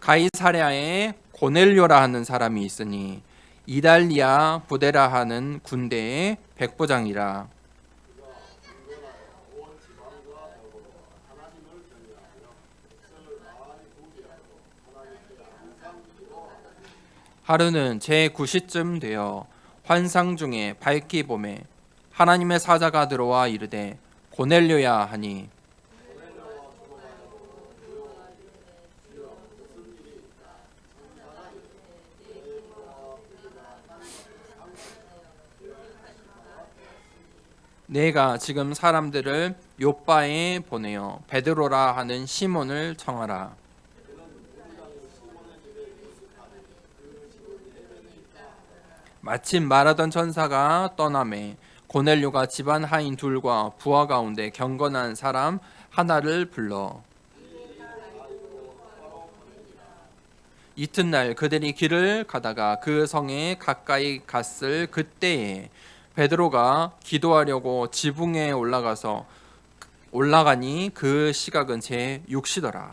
가이사랴에 고넬료라 하는 사람이 있으니 이달리아 부데라 하는 군대의 백부장이라. 하루는 제9시쯤 되어 환상 중에 밝기 봄에 하나님의 사자가 들어와 이르되 고넬료야 하니, 내가 지금 사람들을 요바에 보내어 베드로라 하는 시몬을 청하라. 마침 말하던 천사가 떠나매 고넬료가 집안 하인 둘과 부하 가운데 경건한 사람 하나를 불러 이튿날 그들이 길을 가다가 그 성에 가까이 갔을 그때에 베드로가 기도하려고 지붕에 올라가니 그 시각은 제6시더라.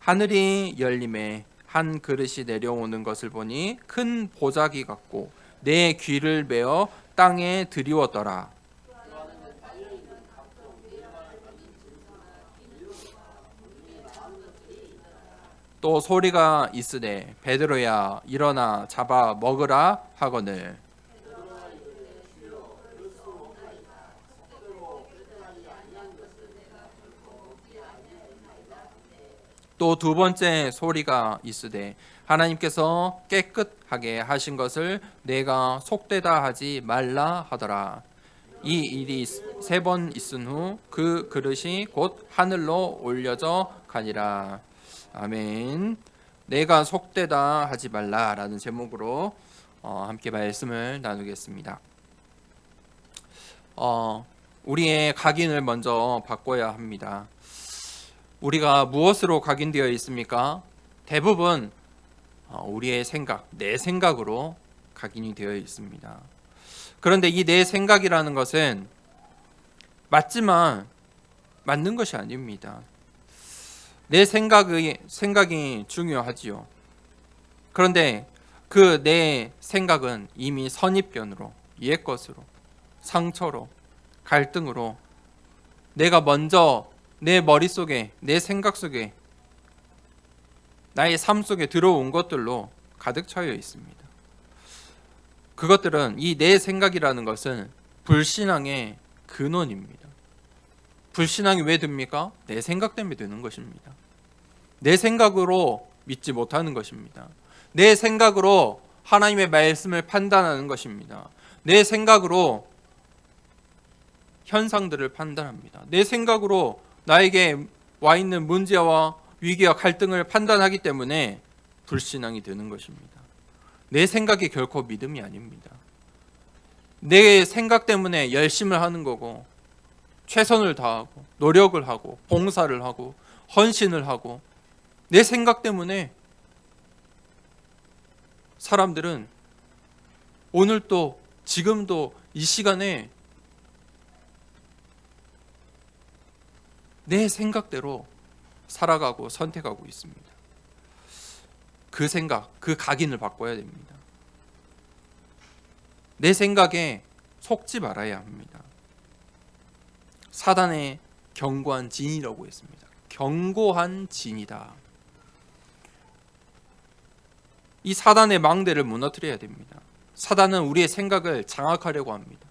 하늘이 열림에 한 그릇이 내려오는 것을 보니 큰 보자기 같고 내 귀를 메어 땅에 드리웠더라. 또 소리가 있으되 베드로야 일어나 잡아 먹으라 하거늘. 또 두 번째 소리가 있으되 하나님께서 깨끗하게 하신 것을 내가 속되다 하지 말라 하더라. 이 일이 3번 있은 후 그 그릇이 곧 하늘로 올려져 가니라. 아멘. 내가 속되다 하지 말라라는 제목으로 함께 말씀을 나누겠습니다. 우리의 각인을 먼저 바꿔야 합니다. 우리가 무엇으로 각인되어 있습니까? 대부분 우리의 생각, 내 생각으로 각인이 되어 있습니다. 그런데 이 내 생각이라는 것은 맞지만 맞는 것이 아닙니다. 내 생각이 중요하지요. 그런데 그 내 생각은 이미 선입견으로, 옛것으로, 상처로, 갈등으로 내가 먼저 내 머릿속에, 내 생각 속에, 나의 삶 속에 들어온 것들로 가득 차여 있습니다. 그것들은 이 내 생각이라는 것은 불신앙의 근원입니다. 불신앙이 왜 듭니까? 내 생각 때문에 드는 것입니다. 내 생각으로 믿지 못하는 것입니다. 내 생각으로 하나님의 말씀을 판단하는 것입니다. 내 생각으로 현상들을 판단합니다. 내 생각으로 나에게 와 있는 문제와 위기와 갈등을 판단하기 때문에 불신앙이 드는 것입니다. 내 생각이 결코 믿음이 아닙니다. 내 생각 때문에 열심을 하는 거고 최선을 다하고 노력을 하고 봉사를 하고 헌신을 하고 내 생각 때문에 사람들은 오늘도 지금도 이 시간에 내 생각대로 살아가고 선택하고 있습니다. 그 생각, 그 각인을 바꿔야 됩니다. 내 생각에 속지 말아야 합니다. 사단의 견고한 진이라고 했습니다. 견고한 진이다. 이 사단의 망대를 무너뜨려야 됩니다. 사단은 우리의 생각을 장악하려고 합니다.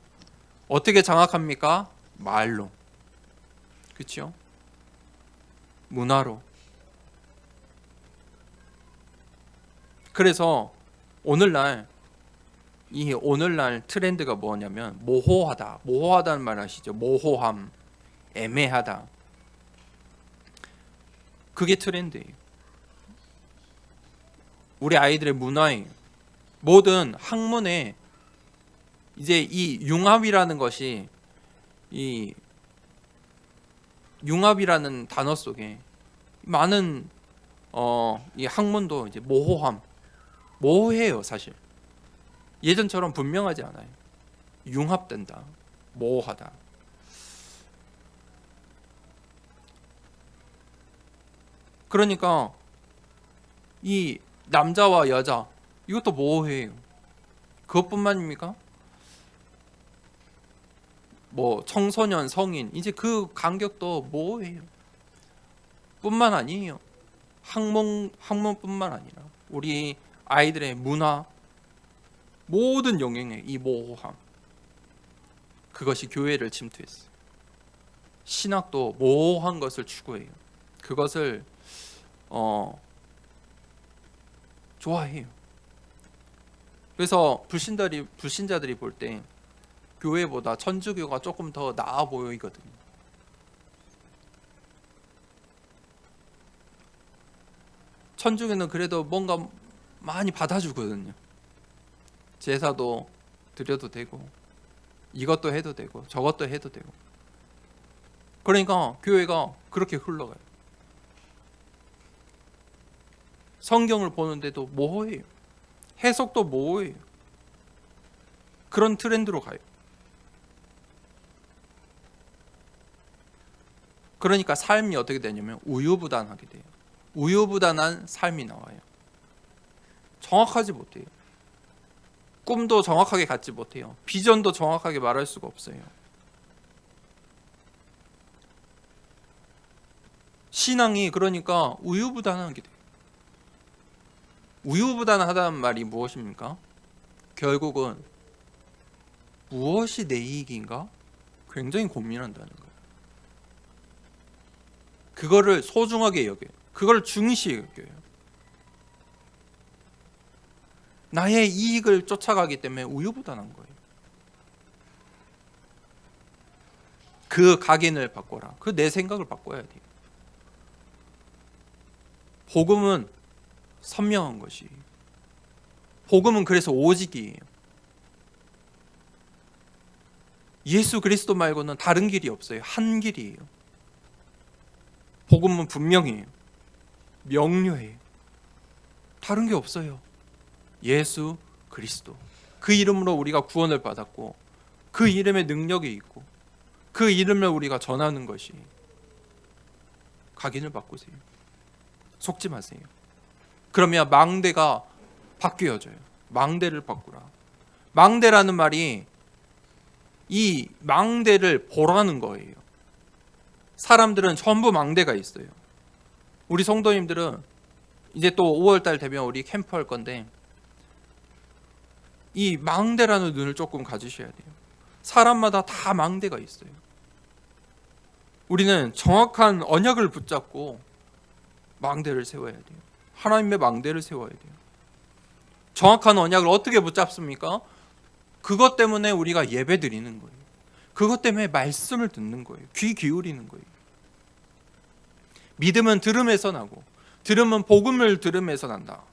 어떻게 장악합니까? 말로. 그렇죠? 문화로. 그래서 오늘날 트렌드가 뭐냐면 모호하다. 모호하다는 말 아시죠? 모호함, 애매하다. 그게 트렌드예요. 우리 아이들의 문화예요. 모든 학문에 이제 이 융합이라는 것이 이 융합이라는 단어 속에 많은 이 학문도 이제 모호해요, 사실. 예전처럼 분명하지 않아요. 융합된다, 모호하다. 그러니까 이 남자와 여자 이것도 모호해요. 그것뿐만입니까? 뭐 청소년, 성인 이제 그 간격도 모호해요. 뿐만 아니에요. 학문뿐만 아니라 우리 아이들의 문화 모든 영역의 이 모호함 그것이 교회를 침투했어요. 신학도 모호한 것을 추구해요. 그것을 좋아해요. 그래서 불신자들이 볼 때 교회보다 천주교가 조금 더 나아 보이거든요. 천주교는 그래도 뭔가 많이 받아주거든요. 제사도 드려도 되고 이것도 해도 되고 저것도 해도 되고. 그러니까 교회가 그렇게 흘러가요. 성경을 보는데도 모호해요. 해석도 모호해요. 그런 트렌드로 가요. 그러니까 삶이 어떻게 되냐면 우유부단하게 돼요. 우유부단한 삶이 나와요. 정확하지 못해요. 꿈도 정확하게 갖지 못해요. 비전도 정확하게 말할 수가 없어요. 신앙이 그러니까 우유부단하게 돼요. 우유부단하다는 말이 무엇입니까? 결국은 무엇이 내 이익인가? 굉장히 고민한다는 거예요. 그거를 소중하게 여겨요. 그걸 중시 여겨요. 나의 이익을 쫓아가기 때문에 우유부단한 거예요. 그 각인을 바꿔라. 그 내 생각을 바꿔야 돼요. 복음은 선명한 것이. 복음은 그래서 오직이에요. 예수 그리스도 말고는 다른 길이 없어요. 한 길이에요. 복음은 분명해요. 명료해요. 다른 게 없어요. 예수 그리스도. 그 이름으로 우리가 구원을 받았고 그 이름에 능력이 있고 그 이름을 우리가 전하는 것이. 각인을 바꾸세요. 속지 마세요. 그러면 망대가 바뀌어져요. 망대를 바꾸라. 망대라는 말이 이 망대를 보라는 거예요. 사람들은 전부 망대가 있어요. 우리 성도님들은 이제 또 5월달 되면 우리 캠프 할 건데 이 망대라는 눈을 조금 가지셔야 돼요. 사람마다 다 망대가 있어요. 우리는 정확한 언약을 붙잡고 망대를 세워야 돼요. 하나님의 망대를 세워야 돼요. 정확한 언약을 어떻게 붙잡습니까? 그것 때문에 우리가 예배 드리는 거예요. 그것 때문에 말씀을 듣는 거예요. 귀 기울이는 거예요. 믿음은 들음에서 나고 들음은 복음을 들음에서 난다.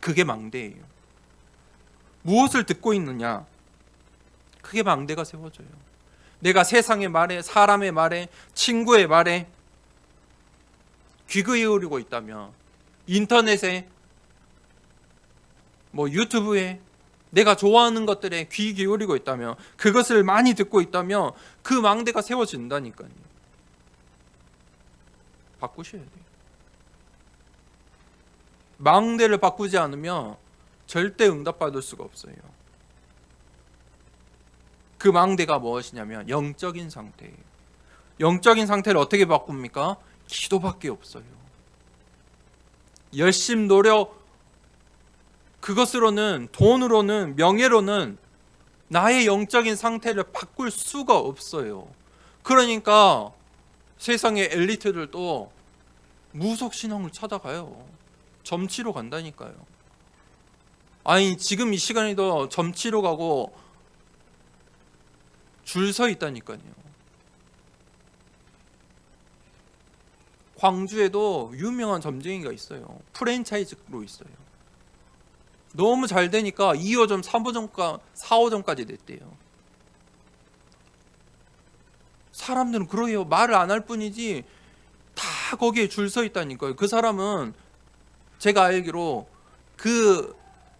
그게 망대예요. 무엇을 듣고 있느냐? 그게 망대가 세워져요. 내가 세상의 말에, 사람의 말에, 친구의 말에 귀 기울이고 있다면 인터넷에 뭐 유튜브에 내가 좋아하는 것들에 귀 기울이고 있다면 그것을 많이 듣고 있다면 그 망대가 세워진다니까요. 바꾸셔야 돼요. 망대를 바꾸지 않으면 절대 응답받을 수가 없어요. 그 망대가 무엇이냐면 영적인 상태예요. 영적인 상태를 어떻게 바꿉니까? 기도밖에 없어요. 열심 노력 그것으로는 돈으로는 명예로는 나의 영적인 상태를 바꿀 수가 없어요. 그러니까 세상의 엘리트들도 무속신앙을 찾아가요. 점치러 간다니까요. 아니 지금 이 시간에도 점치러 가고 줄 서 있다니까요. 광주에도 유명한 점쟁이가 있어요. 프랜차이즈로 있어요. 너무 잘 되니까 2호점, 3호점까 4호점까지 냈대요. 사람들은 그러해요. 말을 안 할 뿐이지 다 거기에 줄 서 있다니까요. 그 사람은 제가 알기로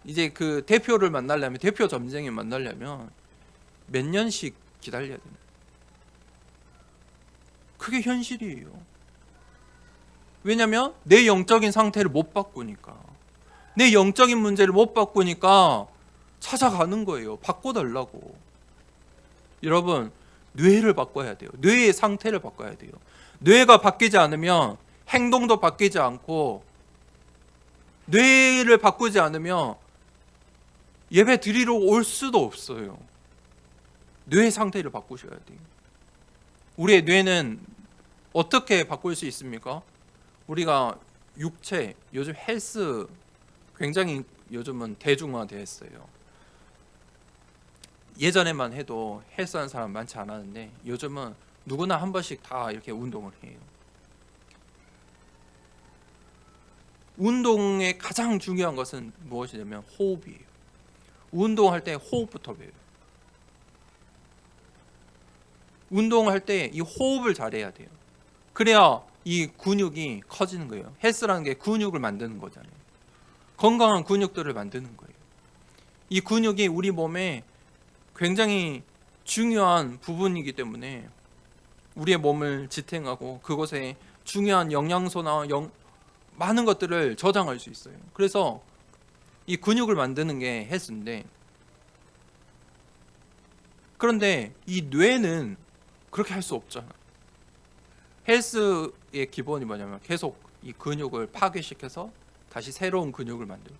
이제 그 대표를 만나려면 대표 점쟁이 만나려면 몇 년씩 기다려야 됩니다. 그게 현실이에요. 왜냐하면 내 영적인 상태를 못 바꾸니까. 내 영적인 문제를 못 바꾸니까 찾아가는 거예요. 바꿔달라고. 여러분, 뇌를 바꿔야 돼요. 뇌의 상태를 바꿔야 돼요. 뇌가 바뀌지 않으면 행동도 바뀌지 않고, 뇌를 바꾸지 않으면 예배 드리러 올 수도 없어요. 뇌의 상태를 바꾸셔야 돼요. 우리의 뇌는 어떻게 바꿀 수 있습니까? 우리가 육체, 요즘 헬스 굉장히 요즘은 대중화됐어요. 예전에만 해도 헬스하는 사람 많지 않았는데 요즘은 누구나 한 번씩 다 이렇게 운동을 해요. 운동의 가장 중요한 것은 무엇이냐면 호흡이에요. 운동할 때 호흡부터 배워요. 운동할 때 이 호흡을 잘해야 돼요. 그래야 이 근육이 커지는 거예요. 헬스라는 게 근육을 만드는 거잖아요. 건강한 근육들을 만드는 거예요. 이 근육이 우리 몸에 굉장히 중요한 부분이기 때문에 우리의 몸을 지탱하고 그곳에 중요한 영양소나 많은 것들을 저장할 수 있어요. 그래서 이 근육을 만드는 게 헬스인데, 그런데 이 뇌는 그렇게 할 수 없잖아요. 헬스의 기본이 뭐냐면 계속 이 근육을 파괴시켜서 다시 새로운 근육을 만들고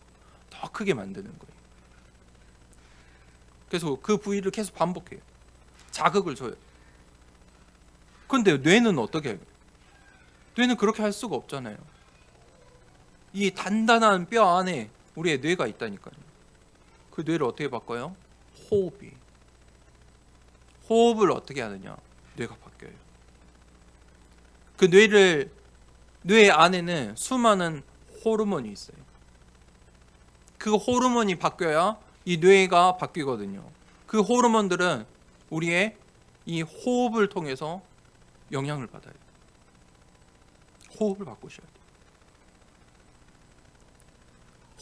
더 크게 만드는 거예요. 그래서 그 부위를 계속 반복해요. 자극을 줘요. 그런데 뇌는 어떻게 해요? 뇌는 그렇게 할 수가 없잖아요. 이 단단한 뼈 안에 우리의 뇌가 있다니까요. 그 뇌를 어떻게 바꿔요? 호흡이. 호흡을 어떻게 하느냐? 뇌가 바뀌어요. 그 뇌 안에는 수많은 호르몬이 있어요. 그 호르몬이 바뀌어야 이 뇌가 바뀌거든요. 그 호르몬들은 우리의 이 호흡을 통해서 영향을 받아요. 호흡을 바꾸셔야 돼요.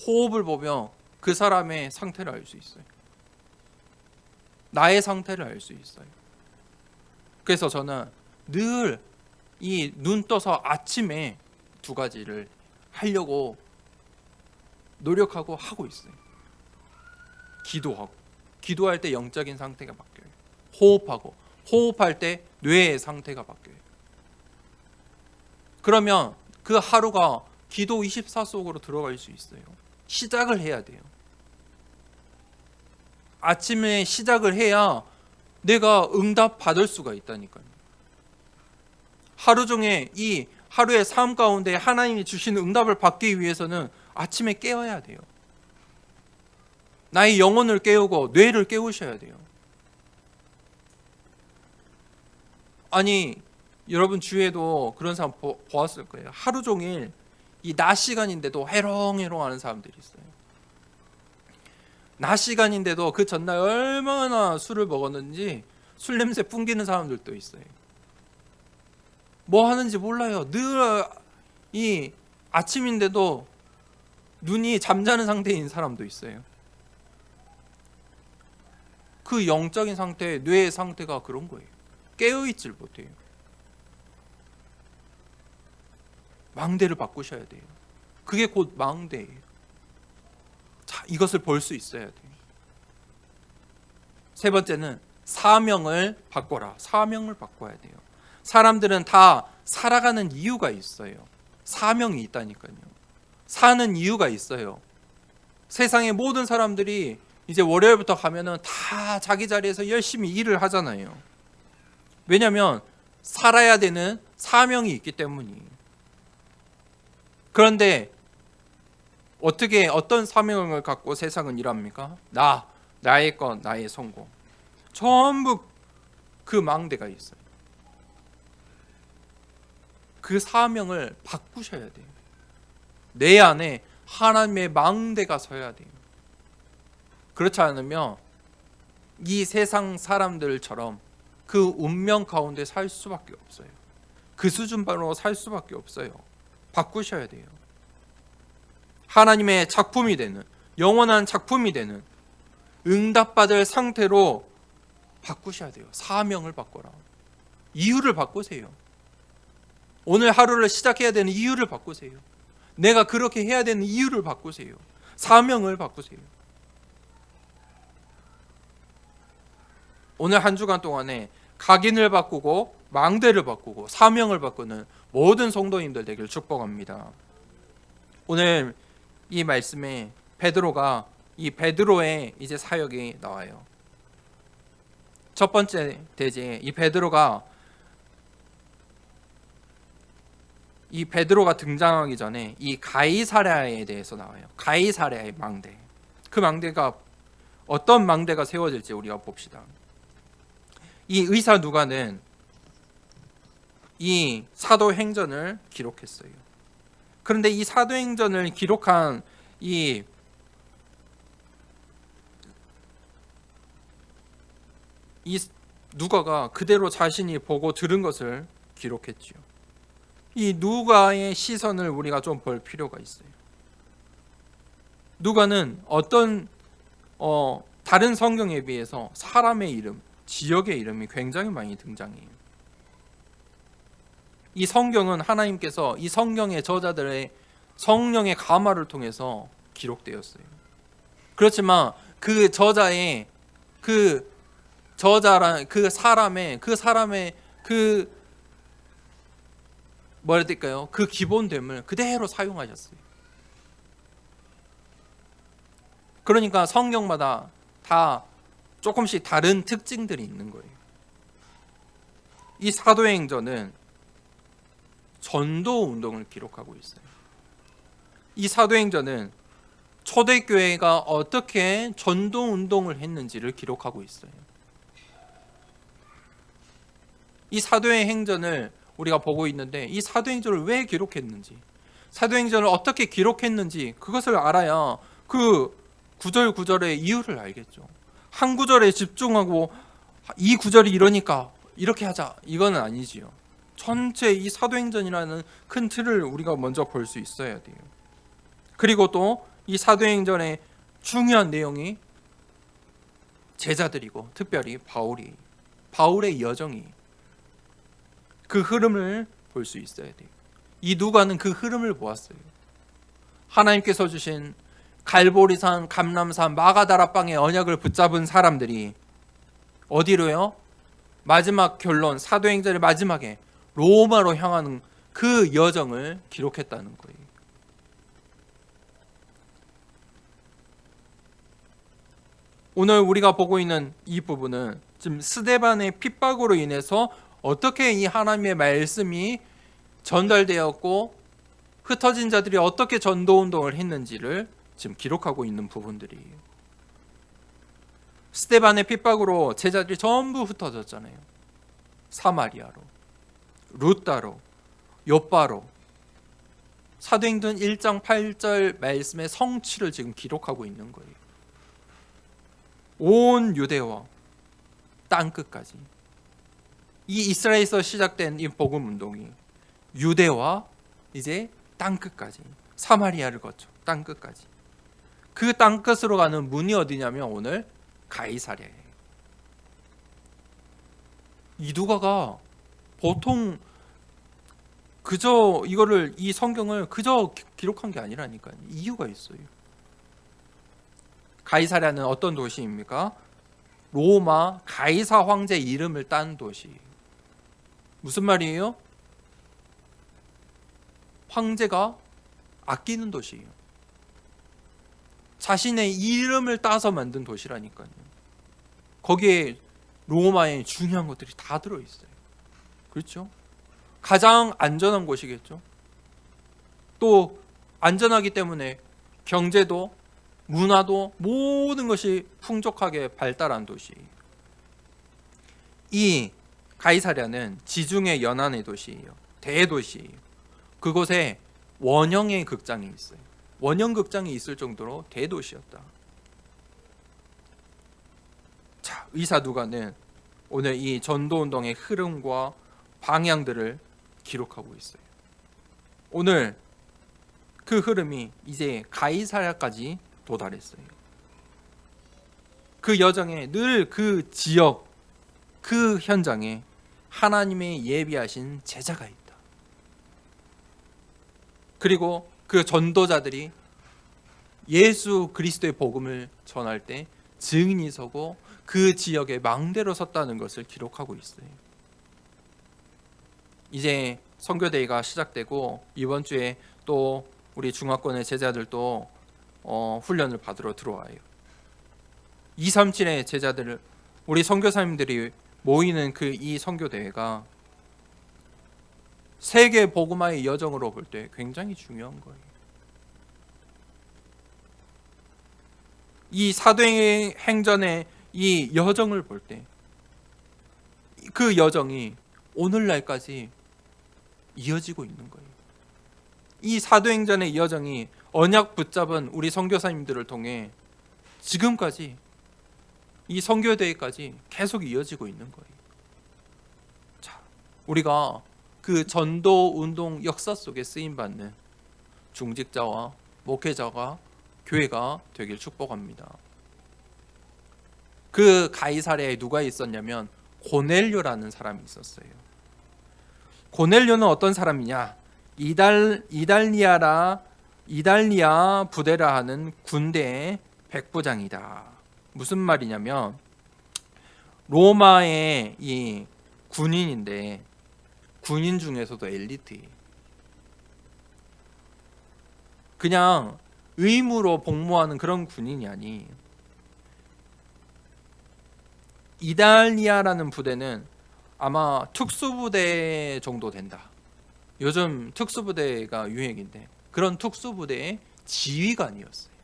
호흡을 보면 그 사람의 상태를 알 수 있어요. 나의 상태를 알 수 있어요. 그래서 저는 늘 이 눈 떠서 아침에 두 가지를 하려고 노력하고 하고 있어요. 기도하고, 기도할 때 영적인 상태가 바뀌어요. 호흡하고, 호흡할 때 뇌의 상태가 바뀌어요. 그러면 그 하루가 기도 24 속으로 들어갈 수 있어요. 시작을 해야 돼요. 아침에 시작을 해야 내가 응답 받을 수가 있다니까요. 하루 중에 이 하루의 삶 가운데 하나님이 주신 응답을 받기 위해서는 아침에 깨어야 돼요. 나의 영혼을 깨우고 뇌를 깨우셔야 돼요. 아니, 여러분 주위에도 그런 사람 보았을 거예요. 하루 종일 이 낮 시간인데도 해롱해롱 하는 사람들이 있어요. 낮 시간인데도 그 전날 얼마나 술을 먹었는지 술 냄새 풍기는 사람들도 있어요. 뭐 하는지 몰라요. 늘 이 아침인데도 눈이 잠자는 상태인 사람도 있어요. 그 영적인 상태, 뇌의 상태가 그런 거예요. 깨어있질 못해요. 망대를 바꾸셔야 돼요. 그게 곧 망대예요. 자, 이것을 볼 수 있어야 돼요. 세 번째는 사명을 바꿔라. 사명을 바꿔야 돼요. 사람들은 다 살아가는 이유가 있어요. 사명이 있다니까요. 사는 이유가 있어요. 세상의 모든 사람들이 이제 월요일부터 가면은 다 자기 자리에서 열심히 일을 하잖아요. 왜냐하면 살아야 되는 사명이 있기 때문이에요. 그런데 어떻게 어떤 사명을 갖고 세상은 일합니까? 나의 것, 나의 성공. 전부 그 망대가 있어요. 그 사명을 바꾸셔야 돼요. 내 안에 하나님의 망대가 서야 돼요. 그렇지 않으면 이 세상 사람들처럼 그 운명 가운데 살 수밖에 없어요. 그 수준으로 살 수밖에 없어요. 바꾸셔야 돼요. 하나님의 작품이 되는, 영원한 작품이 되는 응답받을 상태로 바꾸셔야 돼요. 사명을 바꿔라. 이유를 바꾸세요. 오늘 하루를 시작해야 되는 이유를 바꾸세요. 내가 그렇게 해야 되는 이유를 바꾸세요. 사명을 바꾸세요. 오늘 한 주간 동안에 각인을 바꾸고 망대를 바꾸고 사명을 바꾸는 모든 성도님들 되길 축복합니다. 오늘 이 말씀에 베드로가 이 베드로의 이제 사역이 나와요. 첫 번째 대제 이 베드로가 등장하기 전에 이 가이사랴에 대해서 나와요. 가이사랴의 망대. 그 망대가 어떤 망대가 세워질지 우리가 봅시다. 이 의사 누가는 이 사도행전을 기록했어요. 그런데 이 사도행전을 기록한 이 누가가 그대로 자신이 보고 들은 것을 기록했지요. 이 누가의 시선을 우리가 좀 볼 필요가 있어요. 누가는 어떤 다른 성경에 비해서 사람의 이름, 지역의 이름이 굉장히 많이 등장해요. 이 성경은 하나님께서 이 성경의 저자들의 성령의 감화를 통해서 기록되었어요. 그렇지만 그 저자의 그 사람의 뭐라 해야 될까요? 그 기본됨을 그대로 사용하셨어요. 그러니까 성경마다 다 조금씩 다른 특징들이 있는 거예요. 이 사도행전은 전도 운동을 기록하고 있어요. 이 사도행전은 초대교회가 어떻게 전도 운동을 했는지를 기록하고 있어요. 이 사도의 행전을 우리가 보고 있는데 이 사도행전을 왜 기록했는지, 사도행전을 어떻게 기록했는지 그것을 알아야 그 구절 구절의 이유를 알겠죠. 한 구절에 집중하고 이 구절이 이러니까 이렇게 하자, 이건 아니지요. 전체 이 사도행전이라는 큰 틀을 우리가 먼저 볼 수 있어야 돼요. 그리고 또 이 사도행전의 중요한 내용이 제자들이고 특별히 바울의 여정이 그 흐름을 볼 수 있어야 돼요. 이 누가는 그 흐름을 보았어요. 하나님께서 주신 갈보리산, 감람산, 마가다라방의 언약을 붙잡은 사람들이 어디로요? 마지막 결론, 사도행전의 마지막에 로마로 향하는 그 여정을 기록했다는 거예요. 오늘 우리가 보고 있는 이 부분은 지금 스데반의 핍박으로 인해서 어떻게 이 하나님의 말씀이 전달되었고 흩어진 자들이 어떻게 전도운동을 했는지를 지금 기록하고 있는 부분들이에요. 스데반의 핍박으로 제자들이 전부 흩어졌잖아요. 사마리아로, 루따로, 요빠로. 사도행전 1장 8절 말씀의 성취를 지금 기록하고 있는 거예요. 온 유대와 땅끝까지. 이 이스라엘에서 시작된 이 복음 운동이 유대와 이제 땅끝까지, 사마리아를 거쳐 땅끝까지. 그 땅끝으로 가는 문이 어디냐면 오늘 가이사랴예요. 이 누가가 보통 그저 이 성경을 그저 기록한 게 아니라니까요. 이유가 있어요. 가이사랴는 어떤 도시입니까? 로마 가이사 황제 이름을 딴 도시. 무슨 말이에요? 황제가 아끼는 도시예요. 자신의 이름을 따서 만든 도시라니까요. 거기에 로마의 중요한 것들이 다 들어있어요. 그렇죠? 가장 안전한 곳이겠죠. 또 안전하기 때문에 경제도 문화도 모든 것이 풍족하게 발달한 도시예요. 이 가이사랴는 지중해 연안의 도시예요. 대도시예요. 그곳에 원형의 극장이 있어요. 원형 극장이 있을 정도로 대도시였다. 자, 의사 누가는 오늘 이 전도운동의 흐름과 방향들을 기록하고 있어요. 오늘 그 흐름이 이제 가이사랴까지 도달했어요. 그 여정에 늘 그 지역, 그 현장에 하나님의 예비하신 제자가 있다. 그리고 그 전도자들이 예수 그리스도의 복음을 전할 때 증인이 서고 그 지역에 망대로 섰다는 것을 기록하고 있어요. 이제 선교대회가 시작되고 이번 주에 또 우리 중화권의 제자들도 훈련을 받으러 들어와요. 237의 제자들을 우리 선교사님들이 모이는 그 이 선교대회가 세계 복음화의 여정으로 볼 때 굉장히 중요한 거예요. 이 사도행전의 이 여정을 볼 때 그 여정이 오늘날까지 이어지고 있는 거예요. 이 사도행전의 여정이 언약 붙잡은 우리 선교사님들을 통해 지금까지 이 선교대회까지 계속 이어지고 있는 거예요. 자, 우리가 그 전도 운동 역사 속에 쓰임 받는 중직자와 목회자가 교회가 되길 축복합니다. 그 가이사랴에 누가 있었냐면 고넬료라는 사람이 있었어요. 고넬료는 어떤 사람이냐? 이달리아 부대라 하는 군대의 백부장이다. 무슨 말이냐면 로마의 이 군인인데 군인 중에서도 엘리트. 그냥 의무로 복무하는 그런 군인이 아니. 이달리아라는 부대는 아마 특수부대 정도 된다. 요즘 특수부대가 유행인데 그런 특수부대의 지휘관이었어요.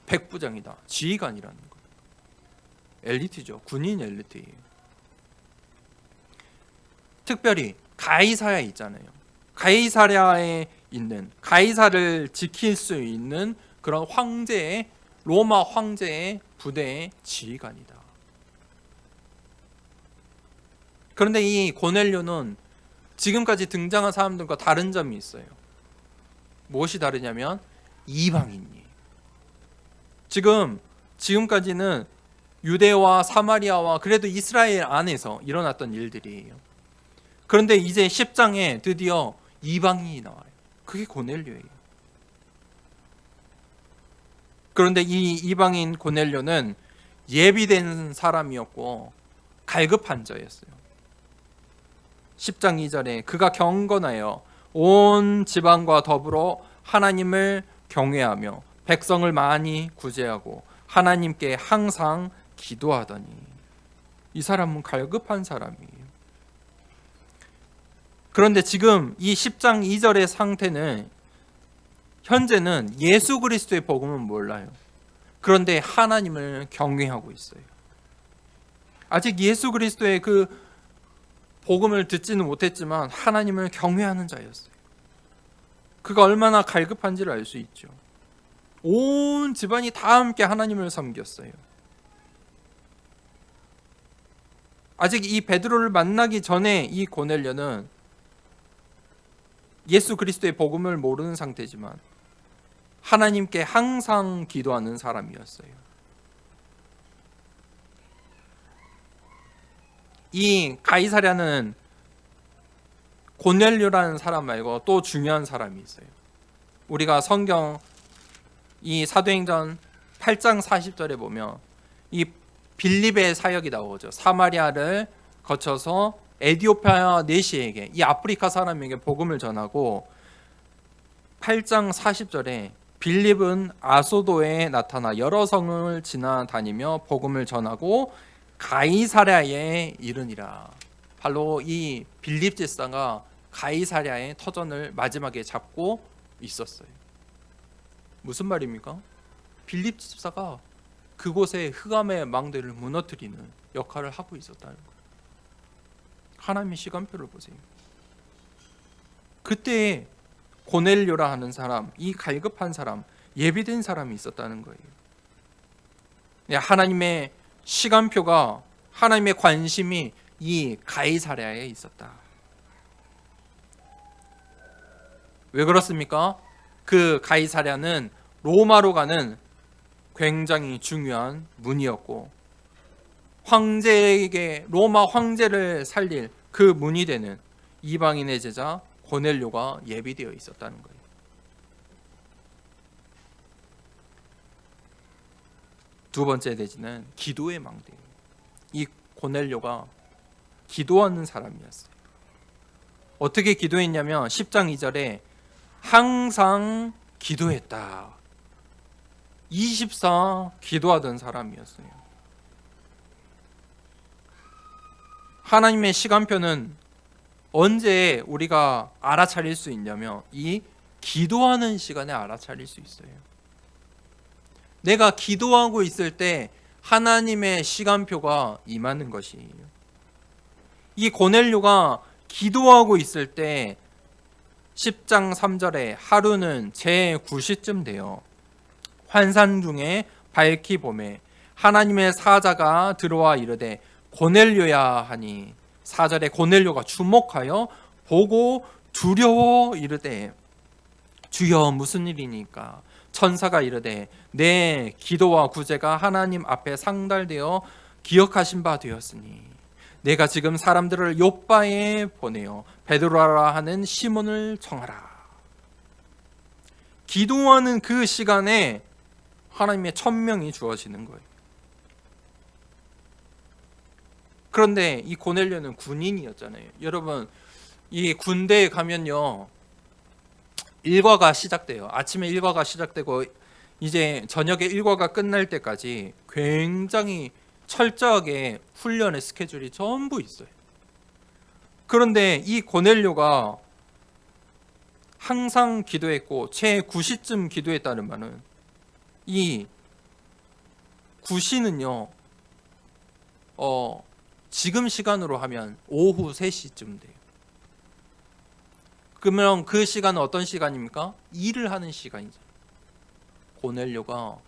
백부장이다. 지휘관이라는 거. 엘리트죠. 군인 엘리트예요. 특별히 가이사랴에 있잖아요. 가이사랴에 있는 가이사를 지킬 수 있는 그런 황제의 로마 황제의 부대의 지휘관이다. 그런데 이 고넬료는 지금까지 등장한 사람들과 다른 점이 있어요. 무엇이 다르냐면 이방인이에요. 지금까지는 유대와 사마리아와 그래도 이스라엘 안에서 일어났던 일들이에요. 그런데 이제 10장에 드디어 이방인이 나와요. 그게 고넬료예요. 그런데 이 이방인 고넬료는 예비된 사람이었고 갈급한 자였어요. 10장 2절에 그가 경건하여 온 지방과 더불어 하나님을 경외하며 백성을 많이 구제하고 하나님께 항상 기도하더니. 이 사람은 갈급한 사람이에요. 그런데 지금 이 10장 2절의 상태는 현재는 예수 그리스도의 복음은 몰라요. 그런데 하나님을 경외하고 있어요. 아직 예수 그리스도의 그 복음을 듣지는 못했지만 하나님을 경외하는 자였어요. 그가 얼마나 갈급한지를 알 수 있죠. 온 집안이 다 함께 하나님을 섬겼어요. 아직 이 베드로를 만나기 전에 이 고넬료는 예수 그리스도의 복음을 모르는 상태지만 하나님께 항상 기도하는 사람이었어요. 이 가이사랴는 고넬료라는 사람 말고 또 중요한 사람이 있어요. 우리가 성경 이 사도행전 8장 40절에 보면 이 빌립의 사역이 나오죠. 사마리아를 거쳐서 에디오피아 내시에게, 이 아프리카 사람에게 복음을 전하고 8장 40절에 빌립은 아소도에 나타나 여러 성을 지나다니며 복음을 전하고 가이사랴에 이르니라. 바로 이 빌립 집사가 가이사랴의 터전을 마지막에 잡고 있었어요. 무슨 말입니까? 빌립 집사가 그곳에 흑암의 망대를 무너뜨리는 역할을 하고 있었다는 거예요. 하나님의 시간표를 보세요. 그때 고넬료라 하는 사람, 이 갈급한 사람, 예비된 사람이 있었다는 거예요. 하나님의 시간표가, 하나님의 관심이 이 가이사랴에 있었다. 왜 그렇습니까? 그 가이사랴는 로마로 가는 굉장히 중요한 문이었고 황제에게, 로마 황제를 살릴 그 문이 되는 이방인의 제자 고넬료가 예비되어 있었다는 거예요. 두 번째 내지는 기도의 망대. 이 고넬료가 기도하는 사람이었어요. 어떻게 기도했냐면 10장 2절에 항상 기도했다. 24 기도하던 사람이었어요. 하나님의 시간표는 언제 우리가 알아차릴 수 있냐면 이 기도하는 시간에 알아차릴 수 있어요. 내가 기도하고 있을 때 하나님의 시간표가 임하는 것이에요. 이 고넬료가 기도하고 있을 때 10장 3절에 하루는 제9시쯤 돼요. 환상 중에 밝히 보매 하나님의 사자가 들어와 이르되 고넬료야 하니 4절에 고넬료가 주목하여 보고 두려워 이르되 주여 무슨 일이니까 천사가 이르되 내 기도와 구제가 하나님 앞에 상달되어 기억하신 바 되었으니 내가 지금 사람들을 욥바에 보내어 베드로라 하는 시몬을 청하라. 기도하는 그 시간에 하나님의 천명이 주어지는 거예요. 그런데 이 고넬료는 군인이었잖아요. 여러분, 이 군대에 가면요, 일과가 시작돼요. 아침에 일과가 시작되고 이제 저녁에 일과가 끝날 때까지 굉장히 철저하게 훈련의 스케줄이 전부 있어요. 그런데 이 고넬료가 항상 기도했고 제9시쯤 기도했다는 말은 이 9시는요 지금 시간으로 하면 오후 3시쯤 돼요. 그러면 그 시간은 어떤 시간입니까? 일을 하는 시간이죠. 고넬료가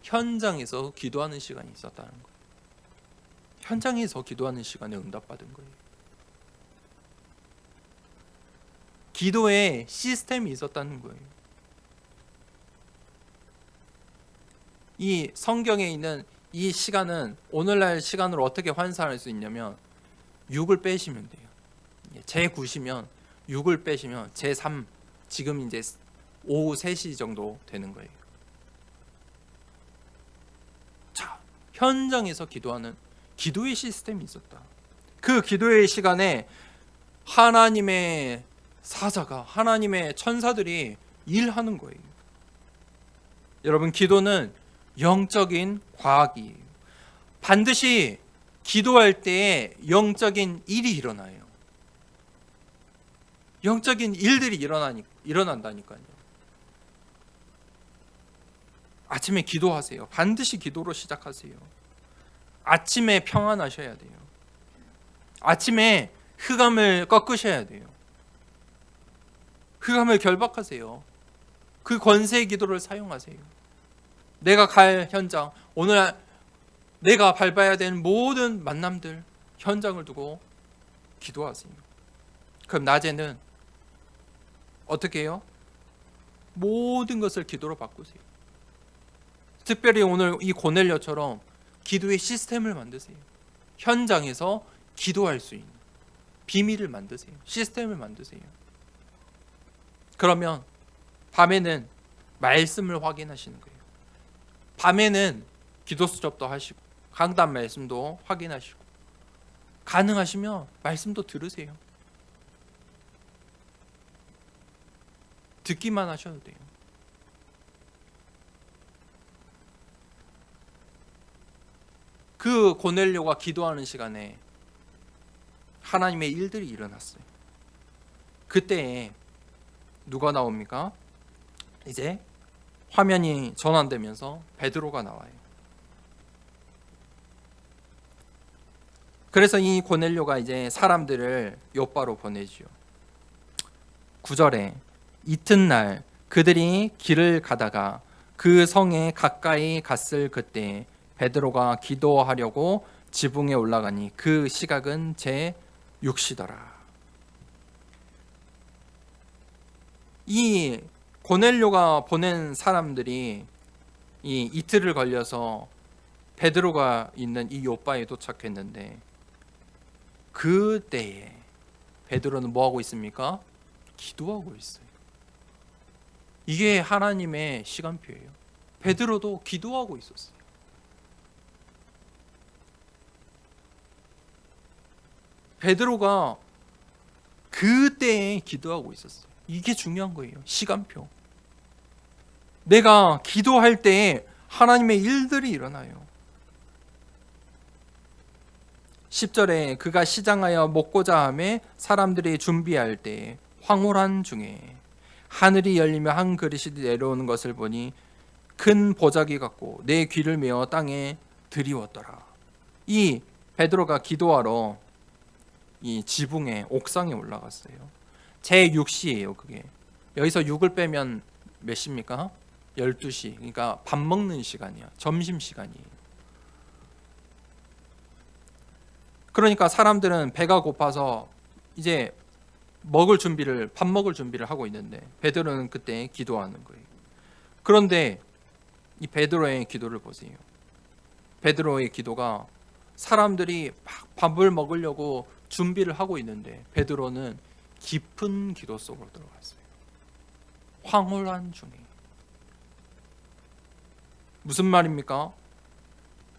현장에서 기도하는 시간이 있었다는 거예요. 현장에서 기도하는 시간에 응답받은 거예요. 기도에 시스템이 있었다는 거예요. 이 성경에 있는 이 시간은 오늘날 시간으로 어떻게 환산할 수 있냐면 6을 빼시면 돼요. 제9시면 6을 빼시면 제3, 지금 이제 오후 3시 정도 되는 거예요. 자, 현장에서 기도하는 기도의 시스템이 있었다. 그 기도의 시간에 하나님의 사자가, 하나님의 천사들이 일하는 거예요. 여러분, 기도는 영적인 과학이에요. 반드시 기도할 때에 영적인 일이 일어나요. 영적인 일들이 일어난다니까요. 아침에 기도하세요. 반드시 기도로 시작하세요. 아침에 평안하셔야 돼요. 아침에 흑암을 꺾으셔야 돼요. 흑암을 결박하세요. 그 권세의 기도를 사용하세요. 내가 갈 현장, 오늘 내가 밟아야 되는 모든 만남들, 현장을 두고 기도하세요. 그럼 낮에는 어떻게 해요? 모든 것을 기도로 바꾸세요. 특별히 오늘 이 고넬료처럼 기도의 시스템을 만드세요. 현장에서 기도할 수 있는 비밀을 만드세요. 시스템을 만드세요. 그러면 밤에는 말씀을 확인하시는 거예요. 밤에는 기도 수첩도 하시고 강단 말씀도 확인하시고 가능하시면 말씀도 들으세요. 듣기만 하셔도 돼요. 그 고넬료가 기도하는 시간에 하나님의 일들이 일어났어요. 그때 누가 나옵니까? 이제 화면이 전환되면서 베드로가 나와요. 그래서 이 고넬료가 이제 사람들을 욥바로 보내지요. 9절에 이튿날 그들이 길을 가다가 그 성에 가까이 갔을 그때 베드로가 기도하려고 지붕에 올라가니 그 시각은 제6시더라. 이 고넬료가 보낸 사람들이 이 이틀을 걸려서 베드로가 있는 이 욥바에 도착했는데 그때에 베드로는 뭐 하고 있습니까? 기도하고 있어요. 이게 하나님의 시간표예요. 베드로도 기도하고 있었어요. 베드로가 그때에 기도하고 있었어요. 이게 중요한 거예요. 시간표. 내가 기도할 때에 하나님의 일들이 일어나요. 10절에 그가 시장하여 먹고자 하매 사람들이 준비할 때에 황홀한 중에 하늘이 열리며 한 그릇이 내려오는 것을 보니 큰 보자기 같고 내 귀를 메어 땅에 들이웠더라. 이 베드로가 기도하러 이 지붕에 옥상에 올라갔어요. 제 6시예요. 그게 여기서 6을 빼면 몇 시입니까? 12시. 그러니까 밥 먹는 시간이야. 점심시간이에요. 그러니까 사람들은 배가 고파서 이제 밥 먹을 준비를 하고 있는데 베드로는 그때 기도하는 거예요. 그런데 이 베드로의 기도를 보세요. 베드로의 기도가 사람들이 막 밥을 먹으려고 준비를 하고 있는데 베드로는 깊은 기도 속으로 들어갔어요. 황홀한 중에. 무슨 말입니까?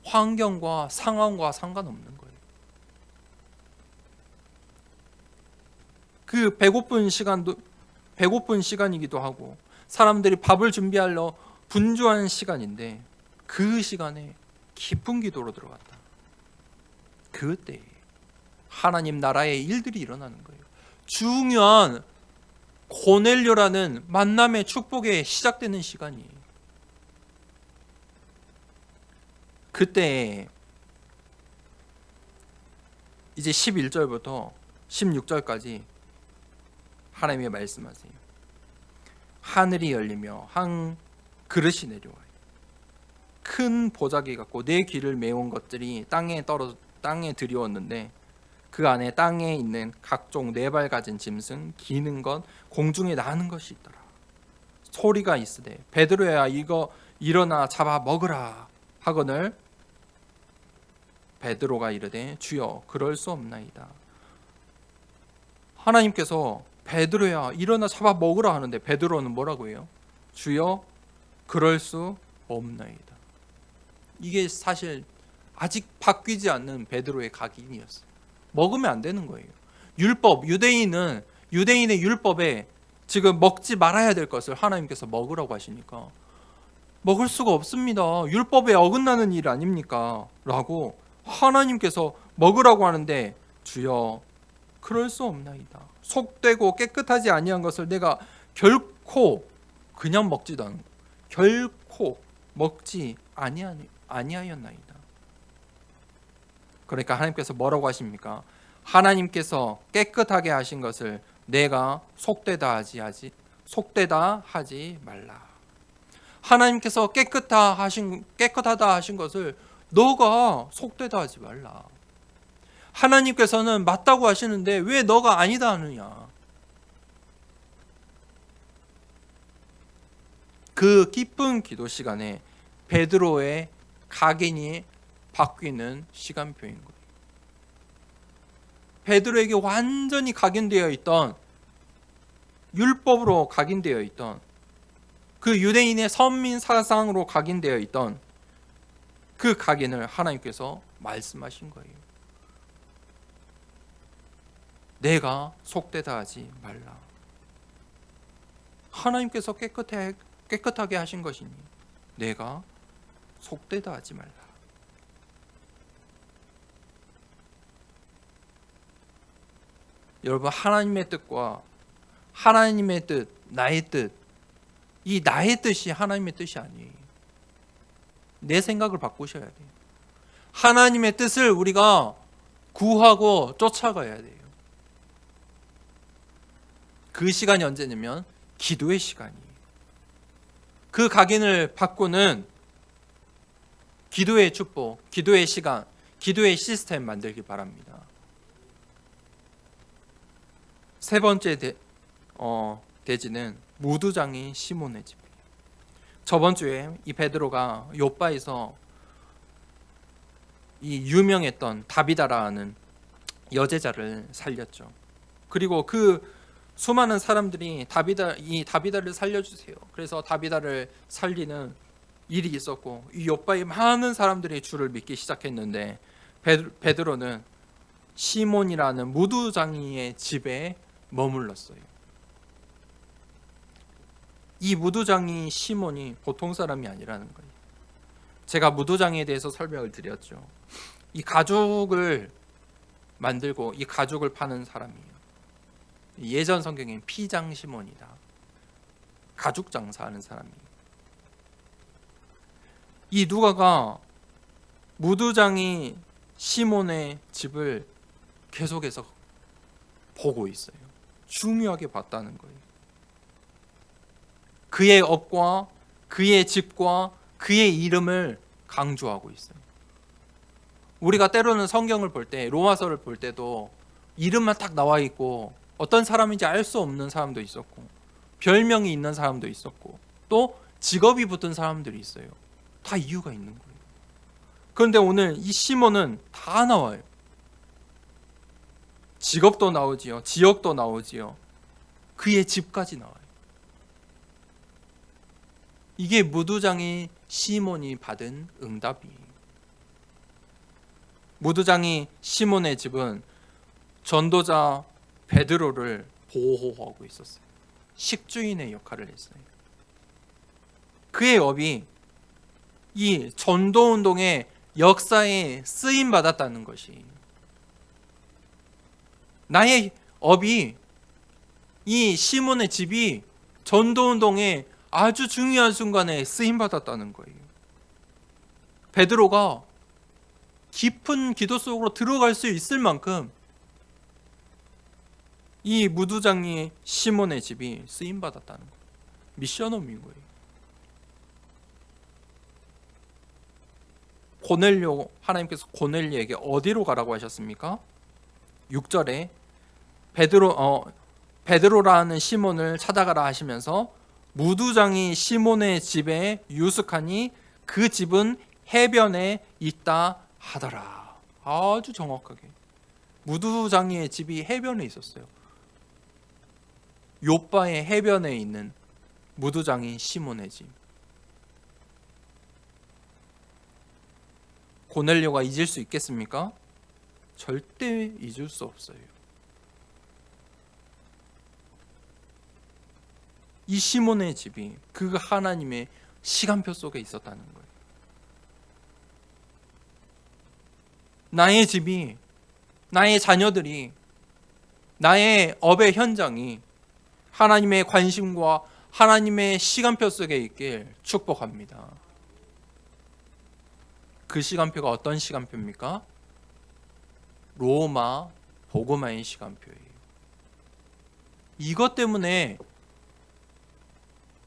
환경과 상황과 상관없는 거예요. 그 배고픈 시간이기도 하고 사람들이 밥을 준비하려 분주한 시간인데 그 시간에 깊은 기도로 들어갔다. 그때 하나님 나라의 일들이 일어나는 거예요. 중요한 고넬료라는 만남의 축복에 시작되는 시간이에요. 그때 이제 11절부터 16절까지 하나님이 말씀하세요. 하늘이 열리며 한 그릇이 내려와요. 큰 보자기 같고 내 귀를 메운 것들이 땅에 들이웠는데 그 안에 땅에 있는 각종 네 발 가진 짐승, 기는 것, 공중에 나는 것이 있더라. 소리가 있으되 베드로야 이거 일어나 잡아 먹으라 하거늘 베드로가 이르되 주여 그럴 수 없나이다. 하나님께서 베드로야 일어나 잡아 먹으라 하는데 베드로는 뭐라고 해요? 주여 그럴 수 없나이다. 이게 사실 아직 바뀌지 않는 베드로의 각인이었어요. 먹으면 안 되는 거예요. 율법, 유대인의 율법에 지금 먹지 말아야 될 것을 하나님께서 먹으라고 하시니까 먹을 수가 없습니다. 율법에 어긋나는 일 아닙니까? 라고 하나님께서 먹으라고 하는데 주여 그럴 수 없나이다. 속되고 깨끗하지 아니한 것을 내가 결코 그냥 먹지도 않고 결코 먹지 아니하였나이다. 그러니까 하나님께서 뭐라고 하십니까? 하나님께서 깨끗하게 하신 것을 내가 속되다 하지 말라. 하나님께서 깨끗하다 하신 것을 너가 속되다 하지 말라. 하나님께서는 맞다고 하시는데 왜 너가 아니다 하느냐. 그 깊은 기도 시간에 베드로의 각인이 바뀌는 시간표인 거예요. 베드로에게 완전히 각인되어 있던 율법으로 각인되어 있던 그 유대인의 선민 사상으로 각인되어 있던 그 각인을 하나님께서 말씀하신 거예요. 내가 속되다 하지 말라. 하나님께서 깨끗하게 하신 것이니 내가 속되다 하지 말라. 여러분, 하나님의 뜻과 하나님의 뜻, 나의 뜻, 이 나의 뜻이 하나님의 뜻이 아니에요. 내 생각을 바꾸셔야 돼요. 하나님의 뜻을 우리가 구하고 쫓아가야 돼요. 그 시간이 언제냐면 기도의 시간이에요. 그 각인을 바꾸는 기도의 축복, 기도의 시간, 기도의 시스템 만들기 바랍니다. 세 번째 대지는 무두장인 시몬의 집. 저번 주에 이 베드로가 요바에서 이 유명했던 다비다라는 여제자를 살렸죠. 그리고 그 수많은 사람들이 이 다비다를 살려주세요. 그래서 다비다를 살리는 일이 있었고 이 요바에 많은 사람들이 주를 믿기 시작했는데 베드로는 시몬이라는 무두장이의 집에 머물렀어요. 이 무두장이 시몬이 보통 사람이 아니라는 거예요. 제가 무두장에 대해서 설명을 드렸죠. 이 가죽을 만들고 이 가죽을 파는 사람이에요. 예전 성경엔 피장 시몬이다. 가죽 장사하는 사람이에요. 이 누가가 무두장이 시몬의 집을 계속해서 보고 있어요. 중요하게 봤다는 거예요. 그의 업과 그의 집과 그의 이름을 강조하고 있어요. 우리가 때로는 성경을 볼 때, 로마서를 볼 때도 이름만 딱 나와 있고 어떤 사람인지 알 수 없는 사람도 있었고 별명이 있는 사람도 있었고 또 직업이 붙은 사람들이 있어요. 다 이유가 있는 거예요. 그런데 오늘 이 시몬은 다 나와요. 직업도 나오지요. 지역도 나오지요. 그의 집까지 나와요. 이게 무두장이 시몬이 받은 응답이에요. 무두장이 시몬의 집은 전도자 베드로를 보호하고 있었어요. 식주인의 역할을 했어요. 그의 업이 이 전도운동의 역사에 쓰임 받았다는 것이, 나의 업이 이 시몬의 집이 전도운동의 아주 중요한 순간에 쓰임 받았다는 거예요. 베드로가 깊은 기도 속으로 들어갈 수 있을 만큼 이 무두장이 시몬의 집이 쓰임 받았다는 거예요. 미션홈인 거예요. 하나님께서 고넬료에게 어디로 가라고 하셨습니까? 6절에 베드로라는 시몬을 찾아가라 하시면서 무두장이 시몬의 집에 유숙하니 그 집은 해변에 있다 하더라. 아주 정확하게 무두장이의 집이 해변에 있었어요. 욥바의 해변에 있는 무두장이 시몬의 집. 고넬료가 잊을 수 있겠습니까? 절대 잊을 수 없어요. 이 시몬의 집이 그 하나님의 시간표 속에 있었다는 거예요. 나의 집이, 나의 자녀들이, 나의 업의 현장이 하나님의 관심과 하나님의 시간표 속에 있길 축복합니다. 그 시간표가 어떤 시간표입니까? 로마 복음화의 시간표예요. 이것 때문에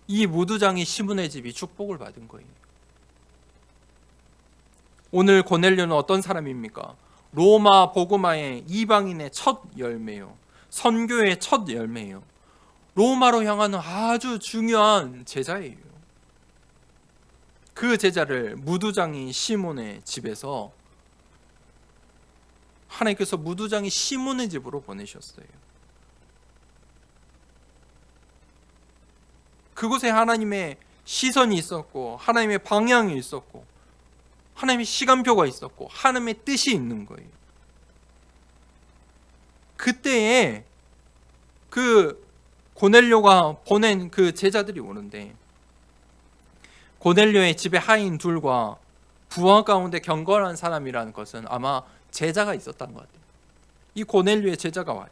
이 무두장이 시몬의 집이 축복을 받은 거예요. 오늘 고넬료는 어떤 사람입니까? 로마 복음화의 이방인의 첫 열매요. 선교의 첫 열매요. 로마로 향하는 아주 중요한 제자예요. 그 제자를 무두장이 시몬의 집에서 하나님께서 무두장이 시몬의 집으로 보내셨어요. 그곳에 하나님의 시선이 있었고 하나님의 방향이 있었고 하나님의 시간표가 있었고 하나님의 뜻이 있는 거예요. 그때에 그 고넬료가 보낸 그 제자들이 오는데, 고넬료의 집에 하인 둘과 부하 가운데 경건한 사람이라는 것은 아마 제자가 있었던 것 같아요. 이 고넬료의 제자가 와요.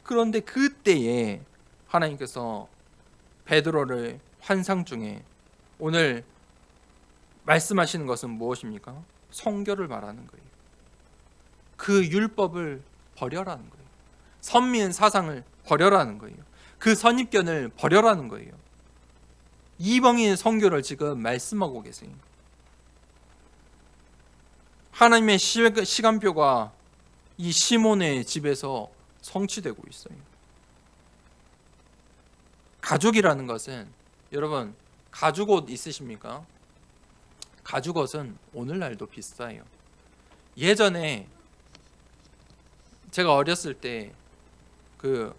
그런데 그때에 하나님께서 베드로를 환상 중에 오늘 말씀하시는 것은 무엇입니까? 성결을 말하는 거예요. 그 율법을 버려라는 거예요. 선민 사상을 버려라는 거예요. 그 선입견을 버려라는 거예요. 이방인의 선교를 지금 말씀하고 계세요. 하나님의 시간표가 이 시몬의 집에서 성취되고 있어요. 가죽이라는 것은, 여러분 가죽옷 있으십니까? 가죽옷은 오늘날도 비싸요. 예전에 제가 어렸을 때 그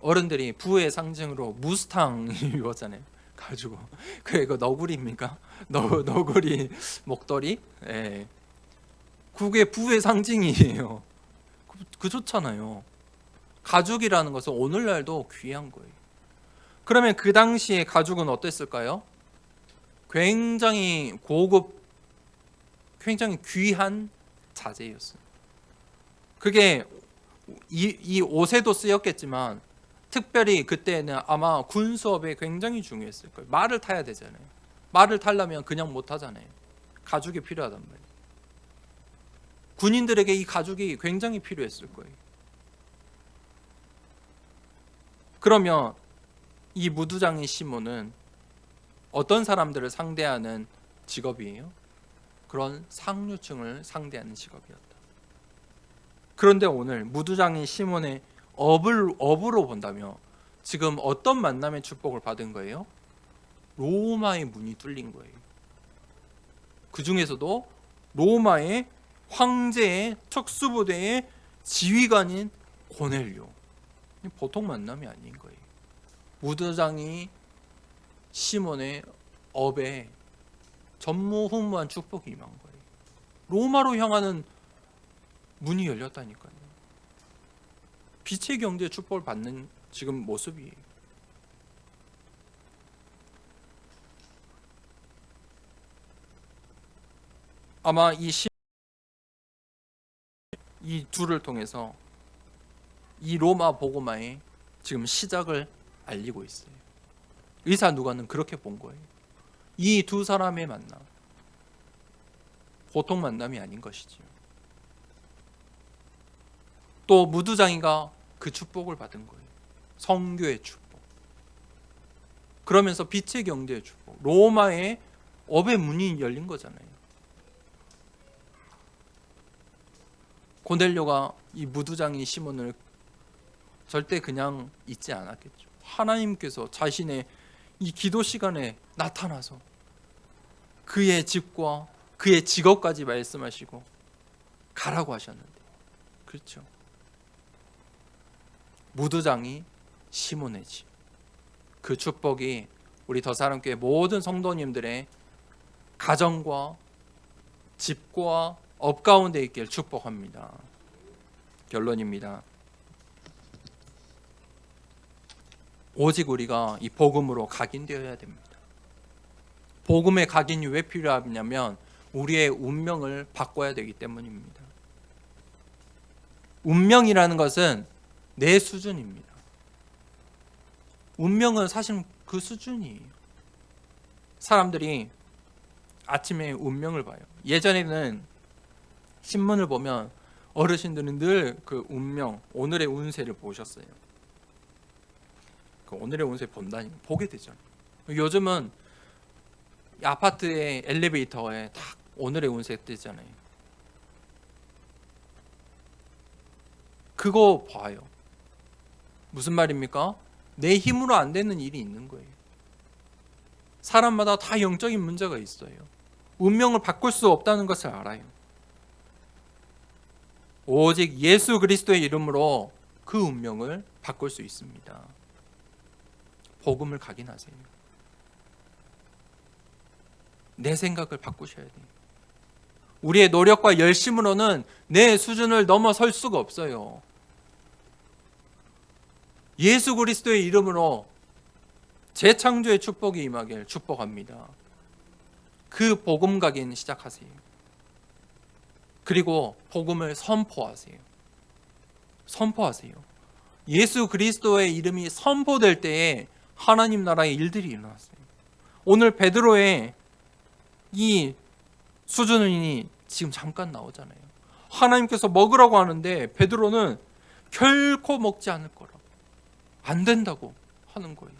어른들이 부의 상징으로 무스탕 입었잖아요. 가죽옷. 그게 너구리입니까? 너구리 목도리? 예. 그게 부의 상징이에요. 좋잖아요. 가죽이라는 것은 오늘날도 귀한 거예요. 그러면 그 당시에 가죽은 어땠을까요? 굉장히 고급, 굉장히 귀한 자재였어요. 그게 이 옷에도 쓰였겠지만 특별히 그때는 아마 군수업에 굉장히 중요했을 거예요. 말을 타야 되잖아요. 말을 타려면 그냥 못 타잖아요. 가죽이 필요하단 말이에요. 군인들에게 이 가죽이 굉장히 필요했을 거예요. 그러면 이 무두장의 시몬은 어떤 사람들을 상대하는 직업이에요? 그런 상류층을 상대하는 직업이었다. 그런데 오늘 무두장의 시몬의 업으로 본다면 지금 어떤 만남의 축복을 받은 거예요? 로마의 문이 뚫린 거예요. 그 중에서도 로마의 황제의 특수부대의 지휘관인 고넬료. 보통 만남이 아닌 거예요. 무두장이 시몬의 업에 전무후무한 축복이 임한 거예요. 로마로 향하는 문이 열렸다니까요. 빛의 경제 축복을 받는 지금 모습이에요. 아마 이 둘을 통해서 이 로마 복음화의 지금 시작을 알리고 있어요. 의사 누가는 그렇게 본 거예요. 이 두 사람의 만남, 보통 만남이 아닌 것이지요. 또 무두장이가 그 축복을 받은 거예요. 성교의 축복. 그러면서 빛의 경제의 축복, 로마의 업의 문이 열린 거잖아요. 고넬료가 이 무두장이 시몬을 절대 그냥 잊지 않았겠죠. 하나님께서 자신의 이 기도 시간에 나타나서 그의 집과 그의 직업까지 말씀하시고 가라고 하셨는데, 그렇죠. 무두장이 시몬의 집, 그 축복이 우리 더사랑교회 모든 성도님들의 가정과 집과 업 가운데 있길 축복합니다. 결론입니다. 오직 우리가 이 복음으로 각인되어야 됩니다. 복음의 각인이 왜 필요하냐면 우리의 운명을 바꿔야 되기 때문입니다. 운명이라는 것은 내 수준입니다. 운명은 사실 그 수준이에요. 사람들이 아침에 운명을 봐요. 예전에는 신문을 보면 어르신들은 늘 그 운명, 오늘의 운세를 보셨어요. 그 오늘의 운세 보게 되죠. 요즘은 아파트의 엘리베이터에 딱 오늘의 운세 뜨잖아요. 그거 봐요. 무슨 말입니까? 내 힘으로 안 되는 일이 있는 거예요. 사람마다 다 영적인 문제가 있어요. 운명을 바꿀 수 없다는 것을 알아요. 오직 예수 그리스도의 이름으로 그 운명을 바꿀 수 있습니다. 복음을 각인하세요. 내 생각을 바꾸셔야 돼요. 우리의 노력과 열심으로는 내 수준을 넘어설 수가 없어요. 예수 그리스도의 이름으로 재창조의 축복이 임하길 축복합니다. 그 복음 각인 시작하세요. 그리고 복음을 선포하세요. 선포하세요. 예수 그리스도의 이름이 선포될 때에 하나님 나라의 일들이 일어났어요. 오늘 베드로의 이 수준이 지금 잠깐 나오잖아요. 하나님께서 먹으라고 하는데 베드로는 결코 먹지 않을 거라고, 안 된다고 하는 거예요.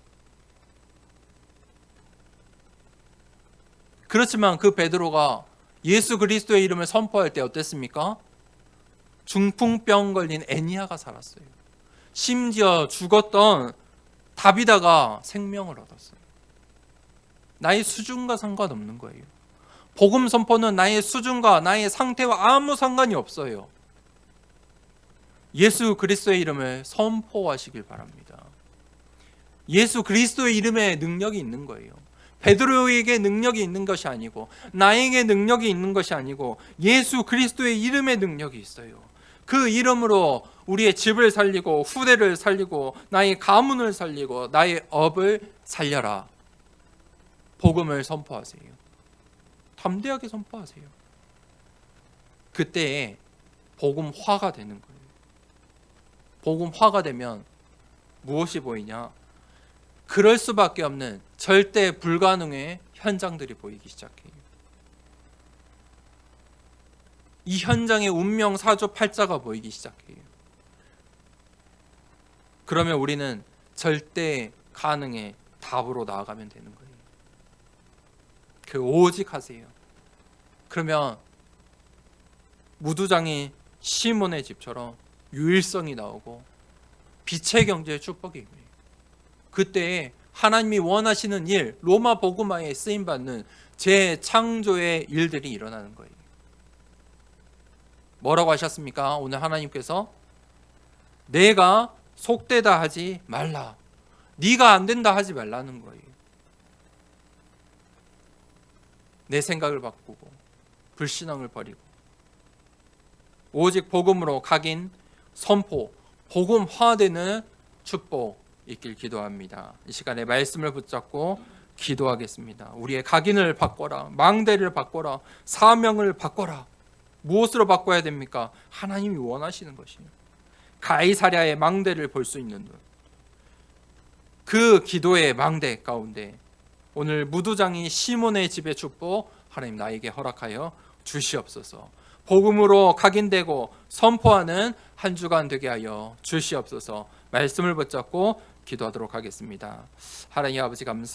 그렇지만 그 베드로가 예수 그리스도의 이름을 선포할 때 어땠습니까? 중풍병 걸린 애니아가 살았어요. 심지어 죽었던 다비다가 생명을 얻었어요. 나의 수준과 상관없는 거예요. 복음 선포는 나의 수준과 나의 상태와 아무 상관이 없어요. 예수 그리스도의 이름을 선포하시길 바랍니다. 예수 그리스도의 이름에 능력이 있는 거예요. 베드로에게 능력이 있는 것이 아니고 나에게 능력이 있는 것이 아니고 예수 그리스도의 이름에 능력이 있어요. 그 이름으로 우리의 집을 살리고 후대를 살리고 나의 가문을 살리고 나의 업을 살려라. 복음을 선포하세요. 담대하게 선포하세요. 그때 복음화가 되는 거예요. 복음화가 되면 무엇이 보이냐? 그럴 수밖에 없는 절대 불가능의 현장들이 보이기 시작해요. 이 현장의 운명 사주팔자가 보이기 시작해요. 그러면 우리는 절대 가능의 답으로 나아가면 되는 거예요. 그 오직 하세요. 그러면 무두장이 시몬의 집처럼 유일성이 나오고 빛의 경제의 축복이 임해요. 그때 하나님이 원하시는 일, 로마 복음화에 쓰임받는 재창조의 일들이 일어나는 거예요. 뭐라고 하셨습니까? 오늘 하나님께서 내가 속되다 하지 말라. 네가 안 된다 하지 말라는 거예요. 내 생각을 바꾸고 불신앙을 버리고 오직 복음으로 각인, 선포, 복음화되는 축복 있길 기도합니다. 이 시간에 말씀을 붙잡고 기도하겠습니다. 우리의 각인을 바꿔라. 망대를 바꿔라. 사명을 바꿔라. 무엇으로 바꿔야 됩니까? 하나님이 원하시는 것이에요. 가이사랴의 망대를 볼 수 있는 눈. 그 기도의 망대 가운데 오늘 무두장이 시몬의 집의 축복 하나님 나에게 허락하여 주시옵소서. 복음으로 각인되고 선포하는 한 주간 되게 하여 주시옵소서. 말씀을 붙잡고 기도하도록 하겠습니다. 하나님 아버지 감사합니다.